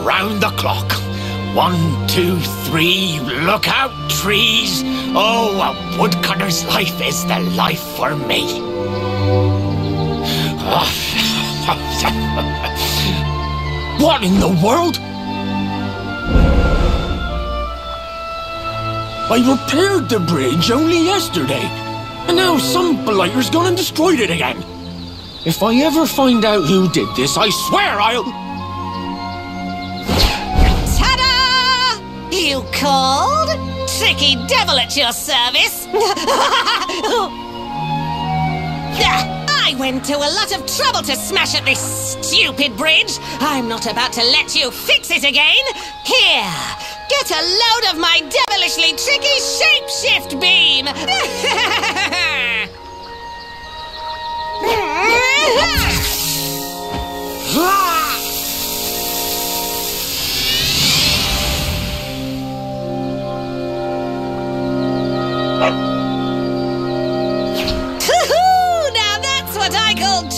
around the clock. 1, 2, 3, look out, trees. Oh, a woodcutter's life is the life for me. What in the world? I repaired the bridge only yesterday, and now some blighter's gone and destroyed it again. If I ever find out who did this, I swear I'll... Ta-da! You called? Tricky devil at your service. I went to a lot of trouble to smash at this stupid bridge. I'm not about to let you fix it again. Here, get a load of my devilishly tricky shapeshift beam.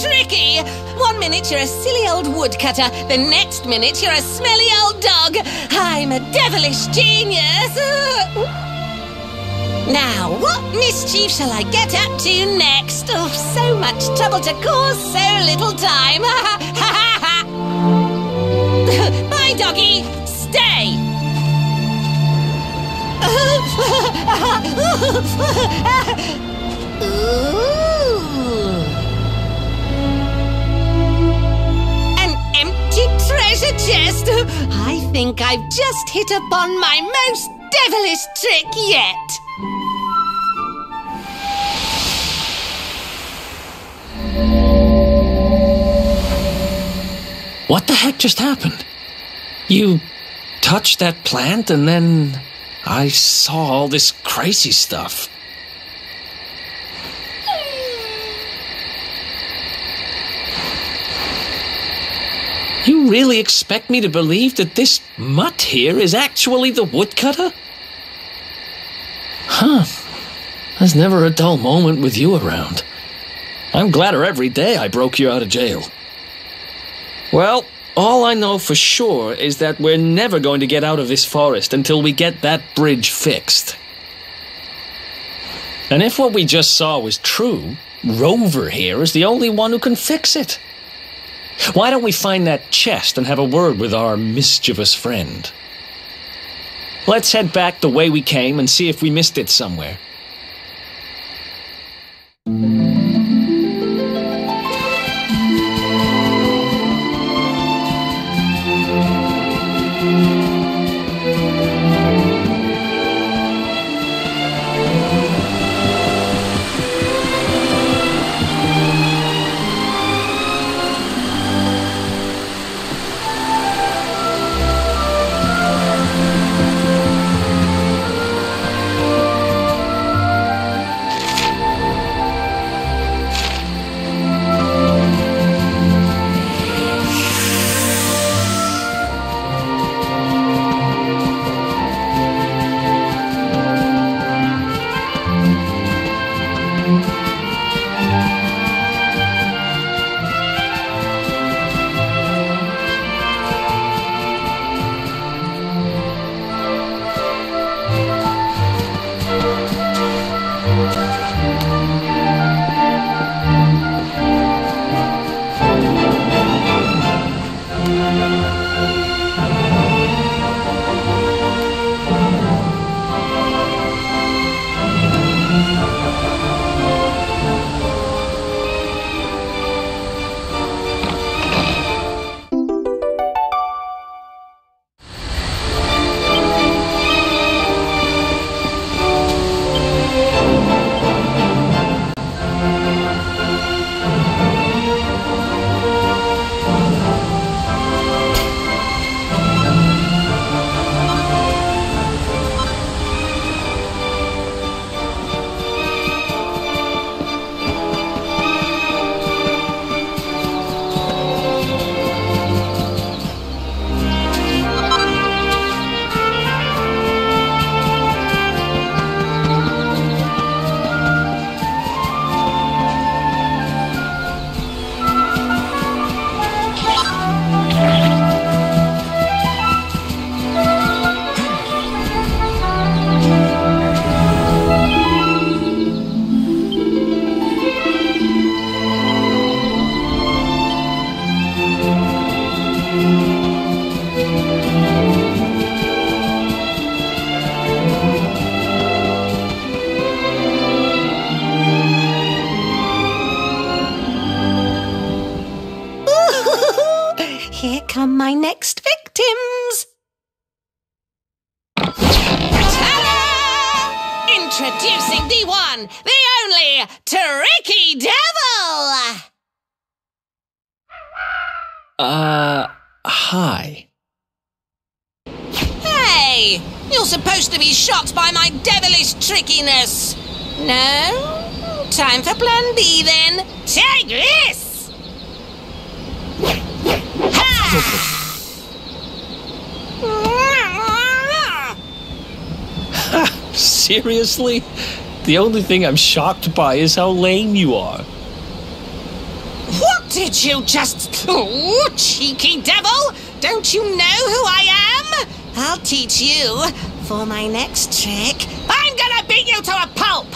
Tricky! 1 minute you're a silly old woodcutter, the next minute you're a smelly old dog. I'm a devilish genius. Now, what mischief shall I get up to next? Oh, so much trouble to cause so little time. Bye, doggy. Stay. Ooh. Treasure chest! I think I've just hit upon my most devilish trick yet! What the heck just happened? You touched that plant and then I saw all this crazy stuff. You really expect me to believe that this mutt here is actually the woodcutter? Huh. There's never a dull moment with you around. I'm gladder every day I broke you out of jail. Well, all I know for sure is that we're never going to get out of this forest until we get that bridge fixed. And if what we just saw was true, Rover here is the only one who can fix it. Why don't we find that chest and have a word with our mischievous friend? Let's head back the way we came and see if we missed it somewhere. my next victims. Ta-da! Introducing the one, the only, Tricky Devil! Hi. Hey! You're supposed to be shocked by my devilish trickiness. No? Time for plan B then. Take this! Ha! Seriously? The only thing I'm shocked by is how lame you are. What did you just... Oh, cheeky devil! Don't you know who I am? I'll teach you. For my next trick, I'm gonna beat you to a pulp!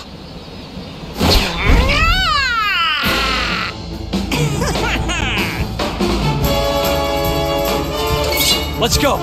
Let's go!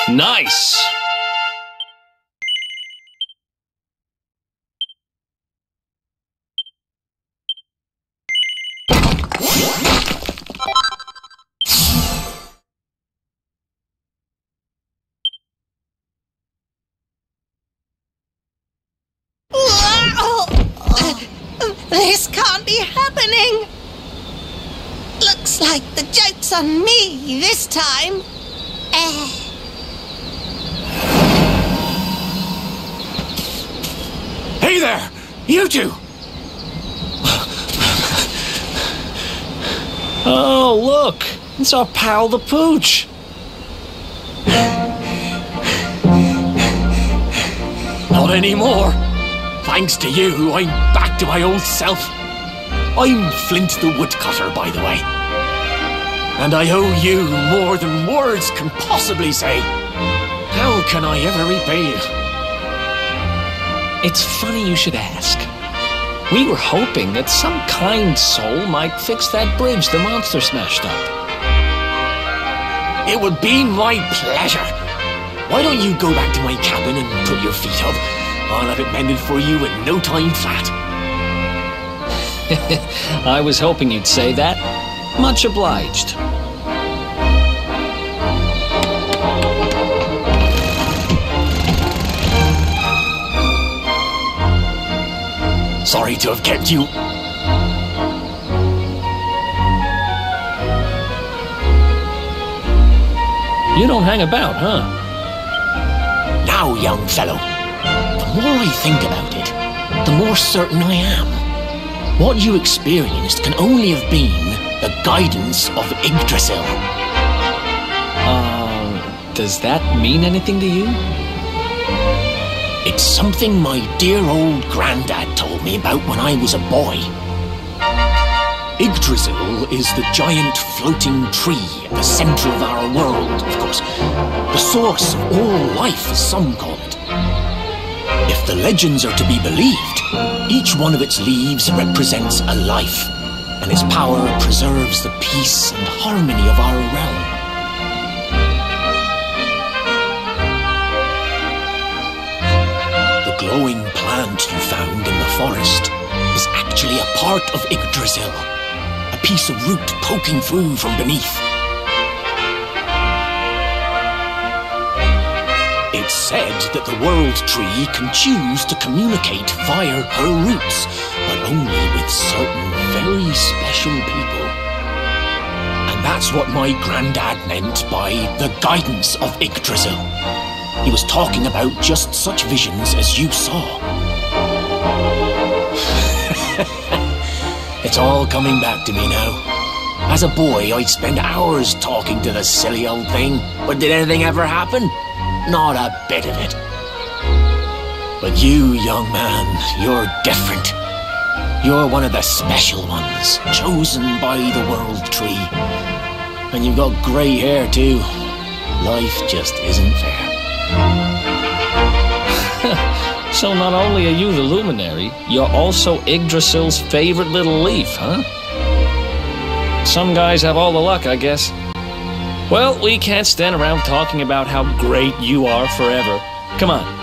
Nice! This can't be happening! Looks like the joke's on me this time. Hey there! You two! Oh, look! It's our pal the Pooch! Not anymore. Thanks to you, I'm back to my old self. I'm Flint the Woodcutter, by the way. And I owe you more than words can possibly say. How can I ever repay you? It's funny you should ask. We were hoping that some kind soul might fix that bridge the monster smashed up. It would be my pleasure. Why don't you go back to my cabin and put your feet up? I'll have it mended for you in no time flat. I was hoping you'd say that. Much obliged. Sorry to have kept you. You don't hang about, huh? Now, young fellow, the more I think about it, the more certain I am. What you experienced can only have been the guidance of Yggdrasil. Does that mean anything to you? It's something my dear old granddad told me about when I was a boy. Yggdrasil is the giant floating tree at the center of our world, of course. The source of all life, as some call it. If the legends are to be believed, each one of its leaves represents a life, and its power preserves the peace and harmony of our realm. The glowing plant you found in the forest is actually a part of Yggdrasil, a piece of root poking through from beneath. It's said that the World Tree can choose to communicate via her roots, but only with certain very special people. And that's what my granddad meant by the guidance of Yggdrasil. He was talking about just such visions as you saw. It's all coming back to me now. As a boy, I'd spend hours talking to the silly old thing, but did anything ever happen? Not a bit of it. But you, young man, you're different. You're one of the special ones, chosen by the World Tree. And you've got grey hair, too. Life just isn't fair. So not only are you the luminary, you're also Yggdrasil's favorite little leaf, huh? Some guys have all the luck, I guess. Well, we can't stand around talking about how great you are forever. Come on.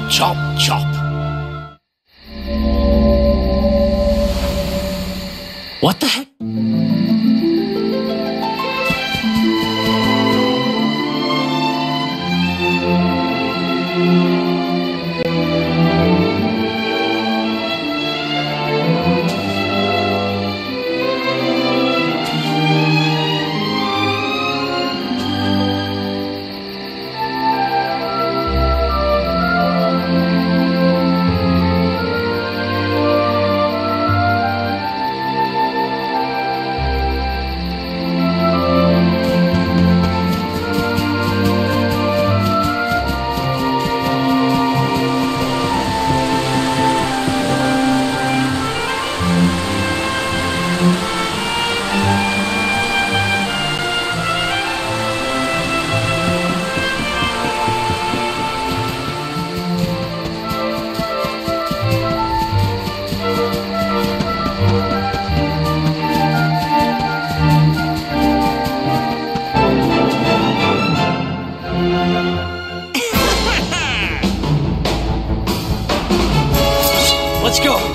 Chop, chop. What the heck? Let's go!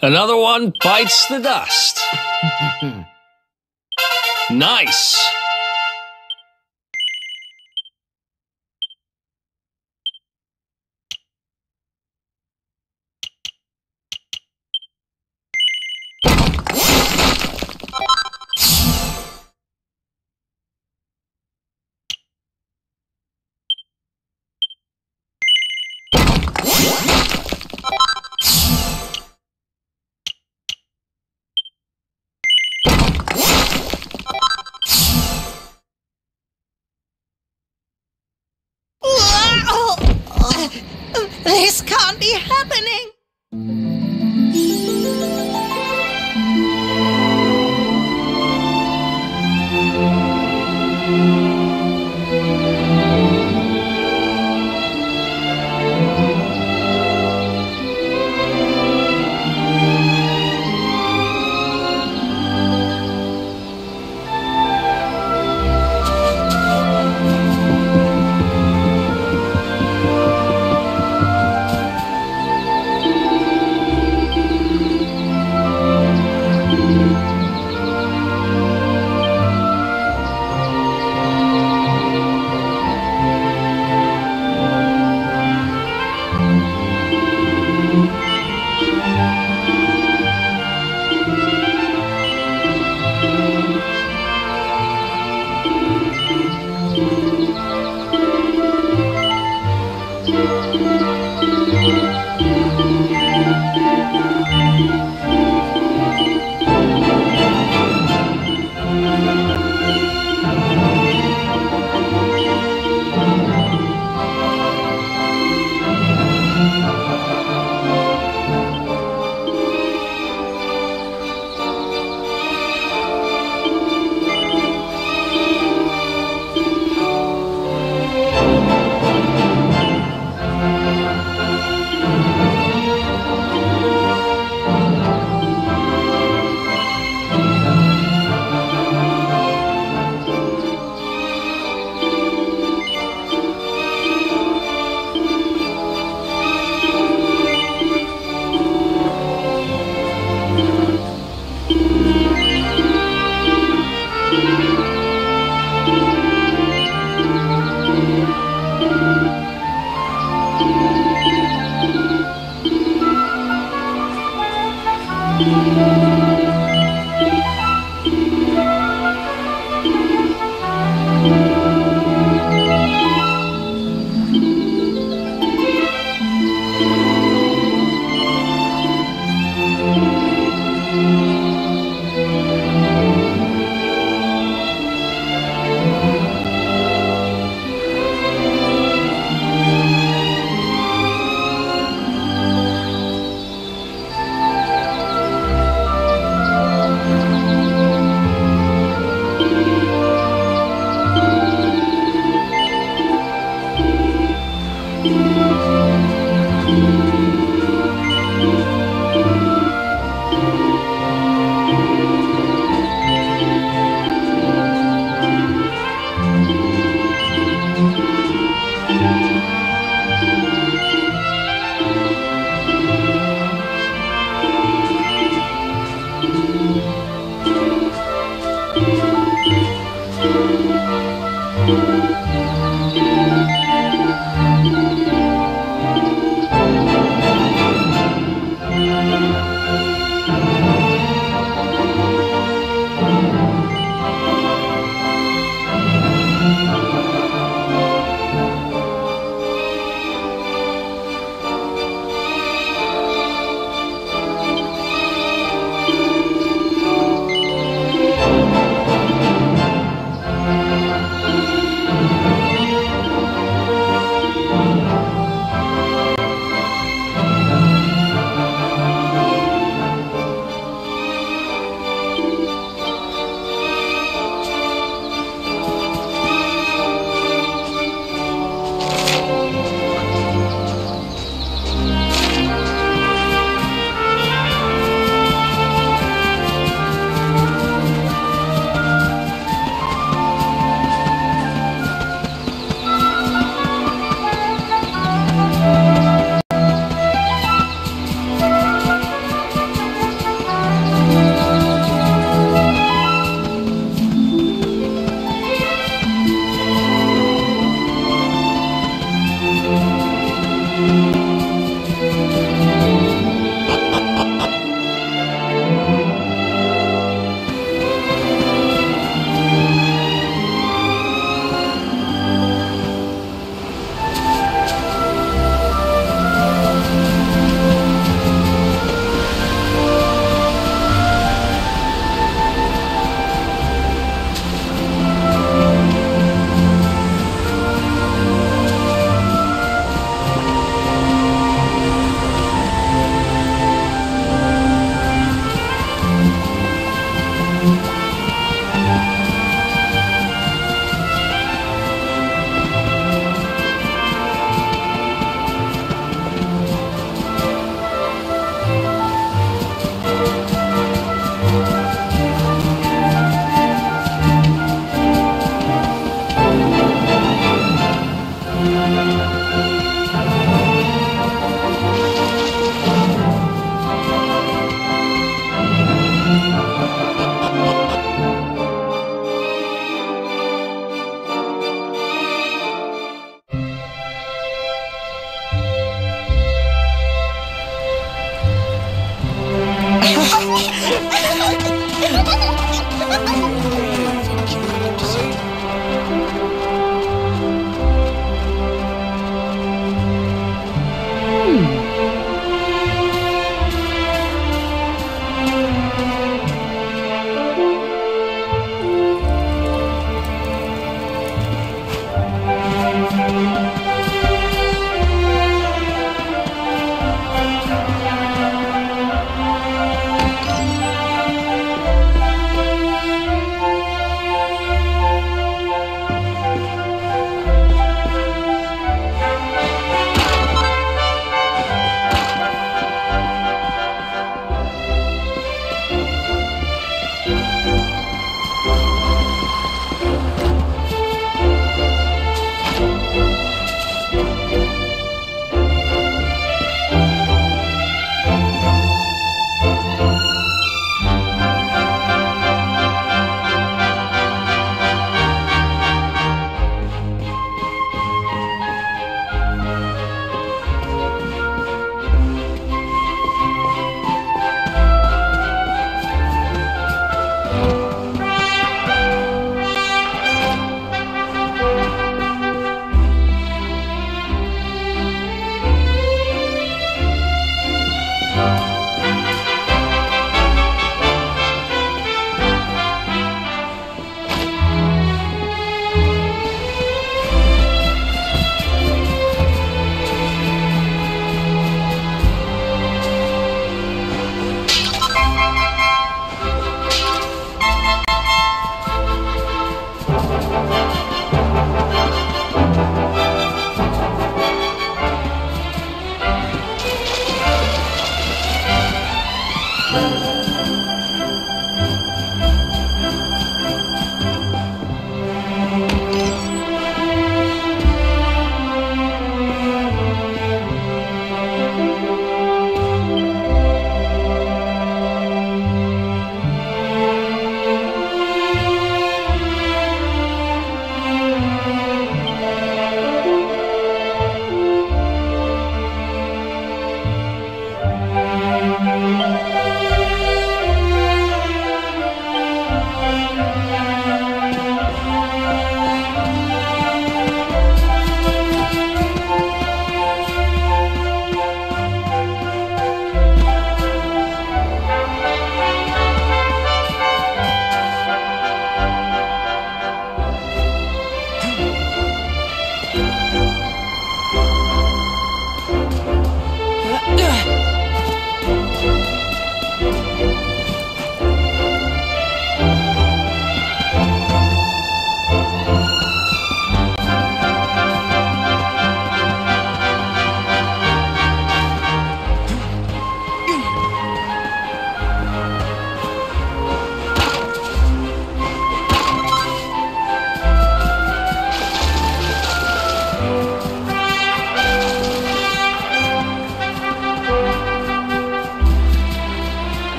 Another one bites the dust. Nice.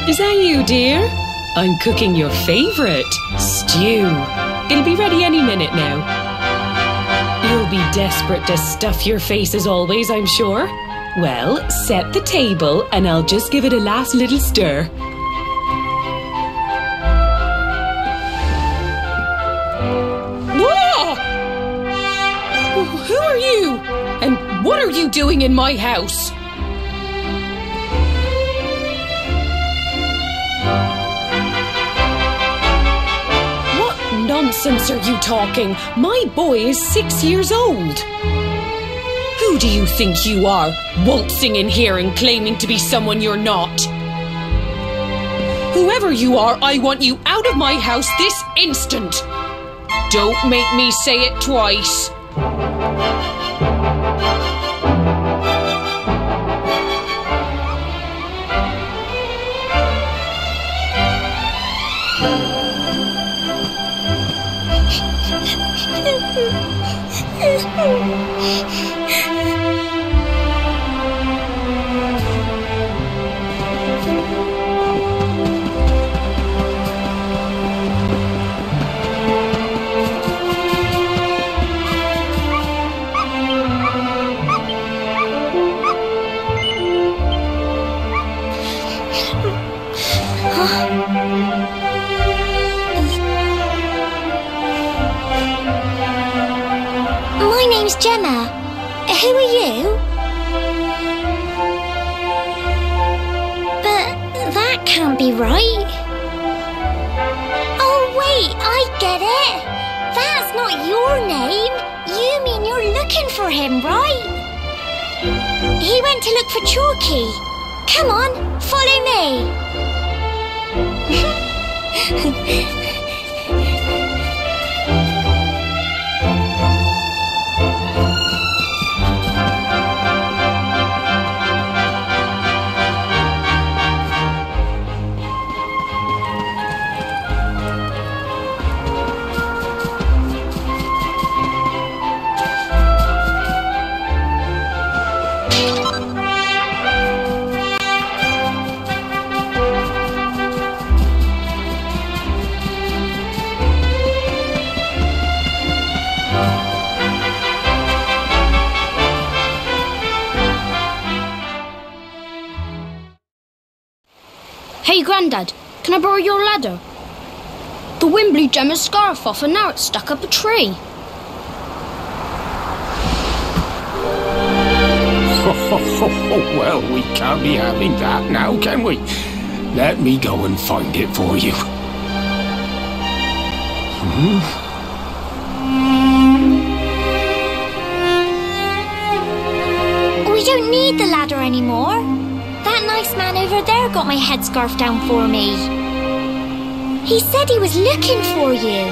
Is that you, dear? I'm cooking your favourite, stew. It'll be ready any minute now. You'll be desperate to stuff your face as always, I'm sure. Well, set the table and I'll just give it a last little stir. Whoa! Who are you? And what are you doing in my house? Nonsense are you talking? My boy is 6 years old. Who do you think you are, waltzing in here and claiming to be someone you're not? Whoever you are, I want you out of my house this instant. Don't make me say it twice. Gemma, who are you? But that can't be right. Oh wait, I get it. That's not your name. You mean you're looking for him, right? He went to look for Chalky. Come on, follow me. Hey, Grandad, can I borrow your ladder? The wind blew Gemma's scarf off and now it's stuck up a tree. Well, we can't be having that now, can we? Let me go and find it for you. We don't need the ladder anymore. That nice man over there got my headscarf down for me. He said he was looking for you.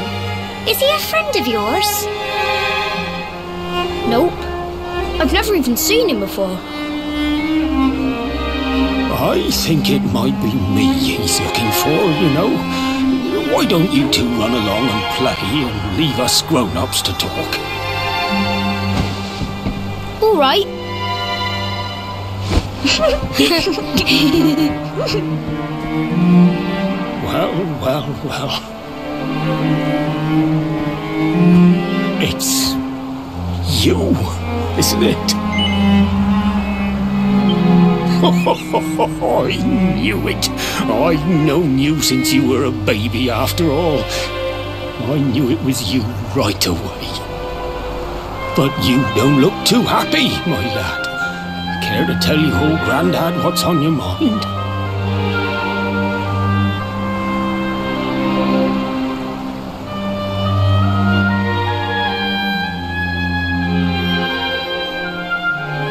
Is he a friend of yours? Nope. I've never even seen him before. I think it might be me he's looking for, you know. Why don't you two run along and play and leave us grown-ups to talk? All right. Well. It's you, isn't it? I knew it. I've known you since you were a baby after all. I knew it was you right away. But you don't look too happy, my lad. Care to tell your old Grandad what's on your mind?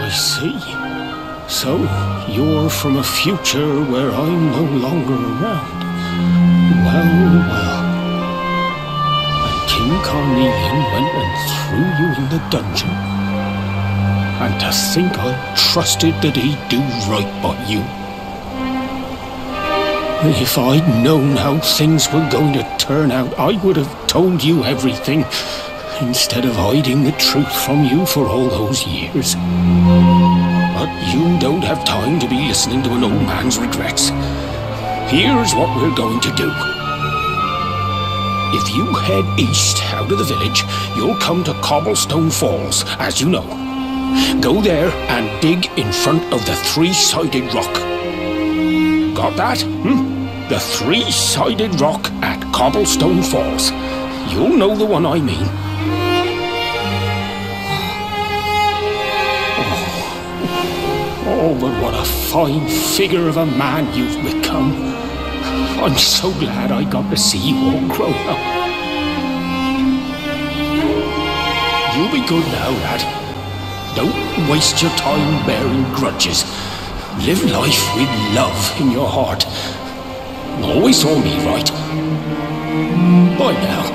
I see. So, you're from a future where I'm no longer around. Well. And King Carnelian went and threw you in the dungeon. And to think I trusted that he'd do right by you. If I'd known how things were going to turn out, I would have told you everything, instead of hiding the truth from you for all those years. But you don't have time to be listening to an old man's regrets. Here's what we're going to do. If you head east out of the village, you'll come to Cobblestone Falls, as you know. Go there and dig in front of the three-sided rock. Got that? The three-sided rock at Cobblestone Falls. You'll know the one I mean. Oh, but what a fine figure of a man you've become. I'm so glad I got to see you all grow up. You'll be good now, lad. Don't waste your time bearing grudges. Live life with love in your heart. Always saw me right. Bye now.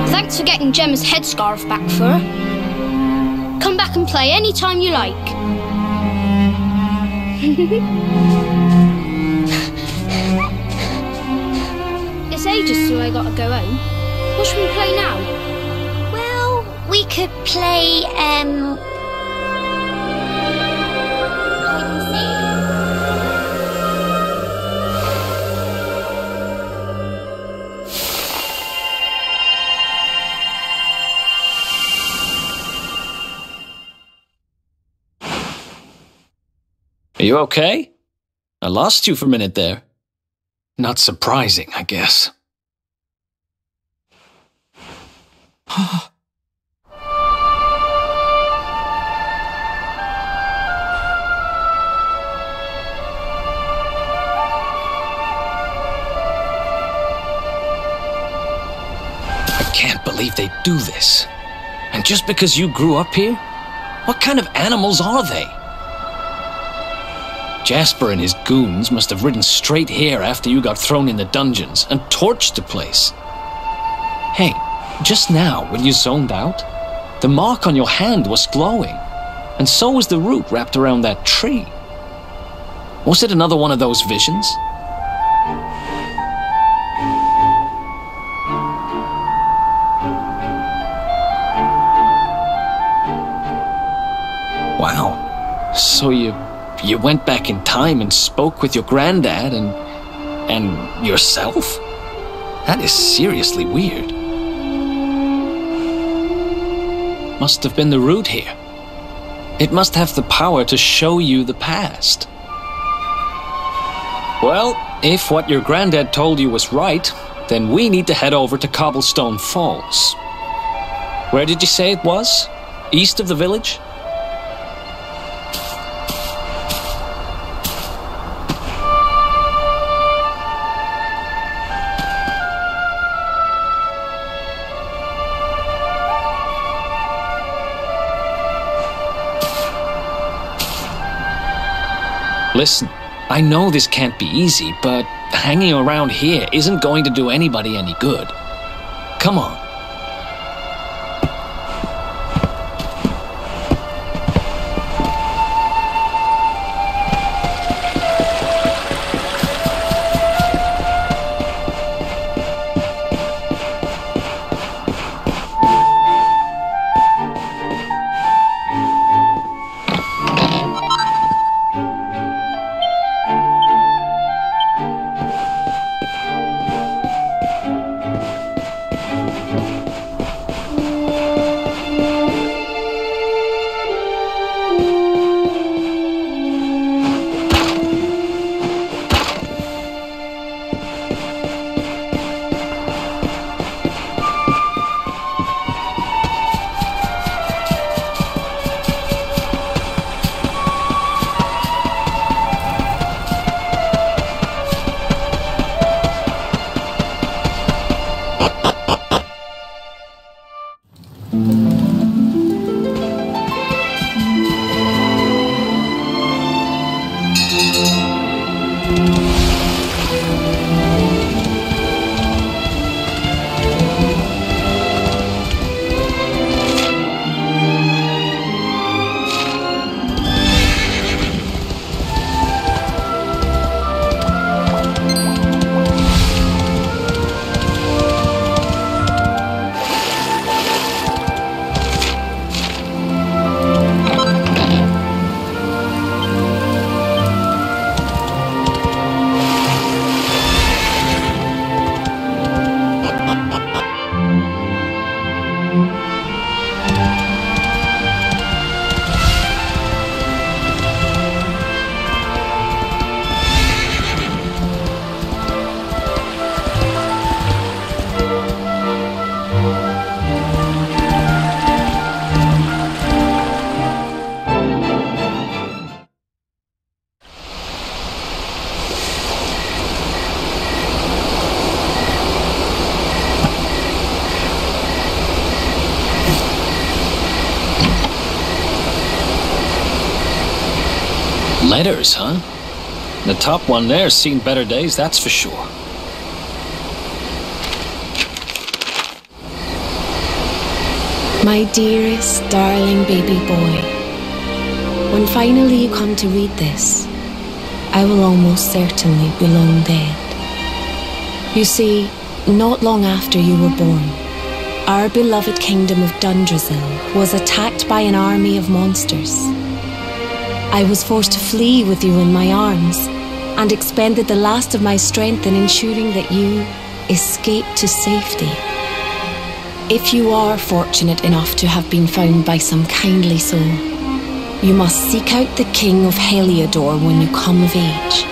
Thanks for getting Gemma's headscarf back for her. Come back and play any time you like. It's ages till I gotta go home. What should we play now? Well, we could play, hide and seek. Are you okay? I lost you for a minute there. Not surprising, I guess. I can't believe they do this. And just because you grew up here? What kind of animals are they? Jasper and his goons must have ridden straight here after you got thrown in the dungeons and torched the place. Hey, just now, when you zoned out, the mark on your hand was glowing, and so was the root wrapped around that tree. Was it another one of those visions? Wow. So you went back in time and spoke with your granddad and yourself? That is seriously weird. Must have been the root here. It must have the power to show you the past. Well, if what your granddad told you was right, then we need to head over to Cobblestone Falls. Where did you say it was? East of the village? Listen, I know this can't be easy, but hanging around here isn't going to do anybody any good. Come on. Letters, huh? The top one there's seen better days, that's for sure. My dearest, darling baby boy, when finally you come to read this, I will almost certainly be long dead. You see, not long after you were born, our beloved kingdom of Dundrasil was attacked by an army of monsters. I was forced to flee with you in my arms, and expended the last of my strength in ensuring that you escaped to safety. If you are fortunate enough to have been found by some kindly soul, you must seek out the King of Heliodor when you come of age.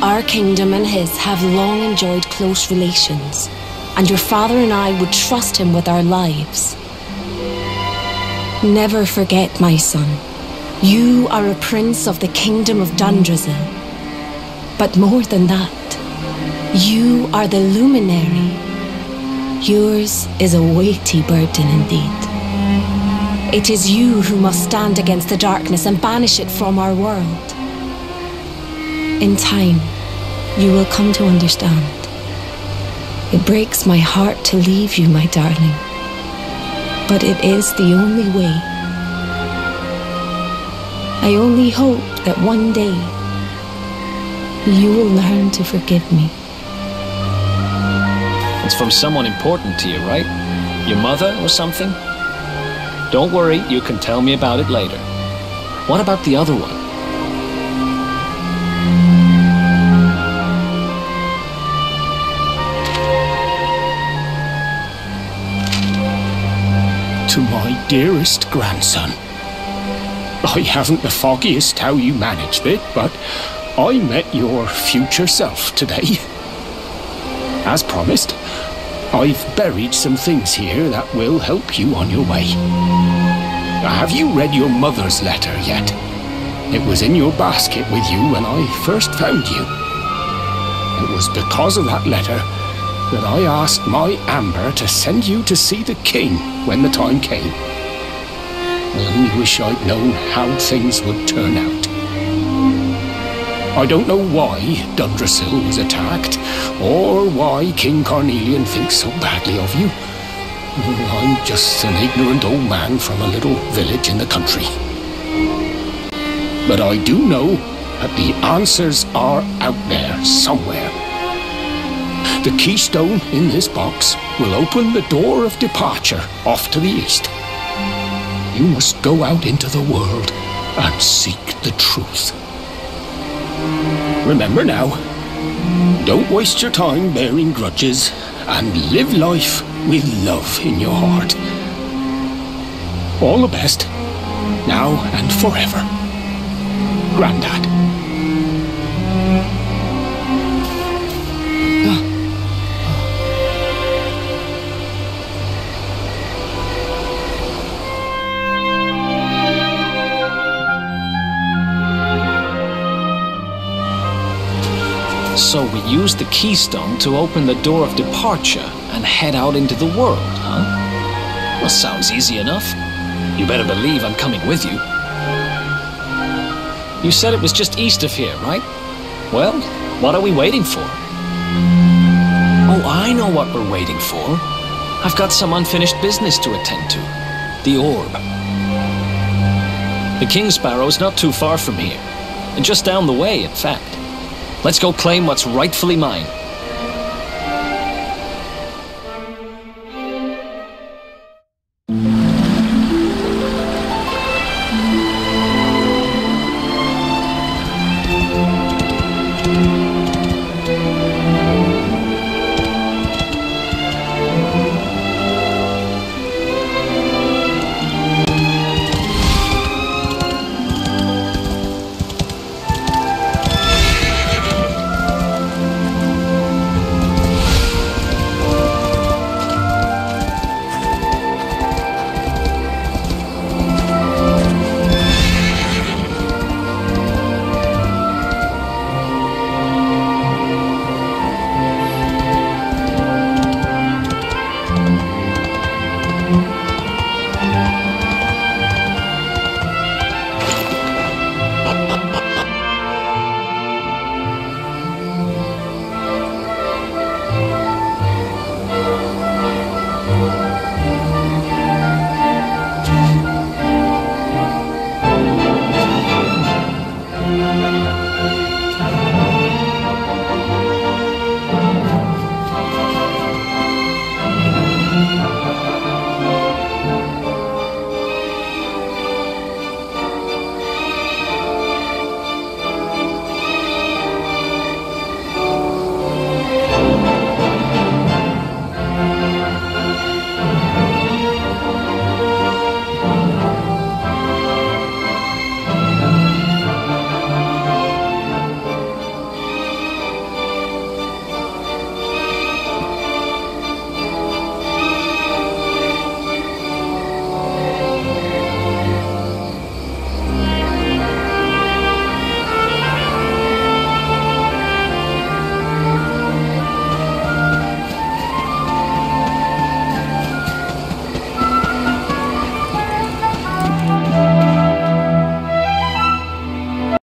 Our kingdom and his have long enjoyed close relations, and your father and I would trust him with our lives. Never forget, my son, you are a prince of the kingdom of Dundrasil. But more than that, you are the luminary. Yours is a weighty burden indeed. It is you who must stand against the darkness and banish it from our world. In time, you will come to understand. It breaks my heart to leave you, my darling, but it is the only way. I only hope that one day you will learn to forgive me. It's from someone important to you, right? Your mother or something? Don't worry, you can tell me about it later. What about the other one? To my dearest grandson. I haven't the foggiest how you managed it, but I met your future self today. As promised, I've buried some things here that will help you on your way. Have you read your mother's letter yet? It was in your basket with you when I first found you. It was because of that letter that I asked my Amber to send you to see the king when the time came. I only wish I'd known how things would turn out. I don't know why Dundrasil was attacked, or why King Carnelian thinks so badly of you. I'm just an ignorant old man from a little village in the country. But I do know that the answers are out there somewhere. The keystone in this box will open the door of departure off to the east. You must go out into the world and seek the truth. Remember now, don't waste your time bearing grudges, and live life with love in your heart. All the best, now and forever. Grandad. So we use the keystone to open the door of departure and head out into the world, huh? Well, sounds easy enough. You better believe I'm coming with you. You said it was just east of here, right? Well, what are we waiting for? Oh, I know what we're waiting for. I've got some unfinished business to attend to. The orb. The King Sparrow's not too far from here. Just down the way, in fact. Let's go claim what's rightfully mine.